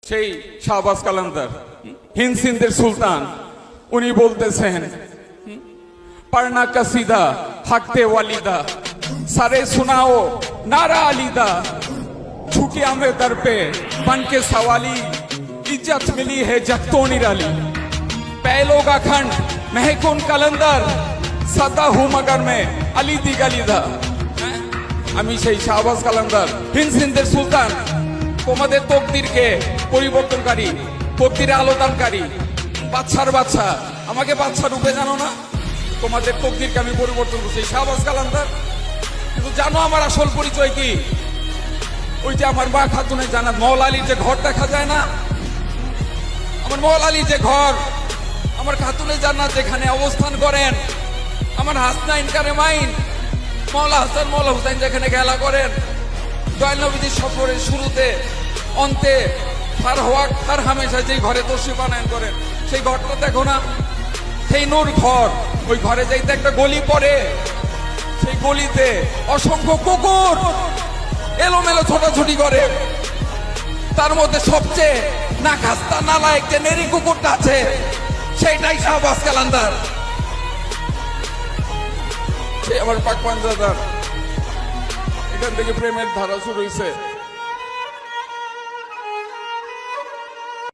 সেই শাহবাজ কালান্দার হিন্দ সিন্ধের সুলতান উনি বলতেছেন पढ़ना कसीदा हकते वालिदा सारे सुनाओ नारा अलीदा झुके हमें दर पे बन के सवाली इज्जत मिली है जगतो निराली पहलो का खंड महकून कलंदर सदा हूं मगर मैं अली दी गलीदा আমি সেই শাহবাজ কালান্দার হিন্দ সিন্ধের সুলতান তোমাদের তকদিরকে পরিবর্তনকারী তকদিরে আলোদানকারী বাদশার বাদশা আমাকে বাদশা রূপে জানো না তোমাদের তকদিরকে আমি পরিবর্তন করছি শাহবাজ কালান্দার কিন্তু জানো আমার আসল পরিচয় কি ওই যে আমার মা খাতুনের জানাত মওলা আলীর যে ঘর দেখা যায় না আমার মওলা আলীর যে ঘর আমার খাতুনের জান্নাত যেখানে অবস্থান করেন আমার হাসনাইন কারেমাইন মওলা হাসান মওলা হুসাইন যেখানে খেলা করেন দয়াল নবীজির সফরের শুরুতে অন্তে ফার হওয়া ফার হামেশা যে ঘরে তশরিফ আনয়ন করেন সেই ঘরটা দেখো না সেই নূর ঘর ওই ঘরে যাইতে একটা গলি পড়ে সেই গলিতে অসংখ্য কুকুর এলোমেলো ছোটাছুটি করে তার মধ্যে সবচেয়ে না খাস্তা নালায়েক যে নেরি কুকুরটা আছে সেইটাই শাহবাজ কালান্দার সেই আমার পাক পাঞ্জাদার এখান থেকে প্রেমের ধারা শুরু হয়েছে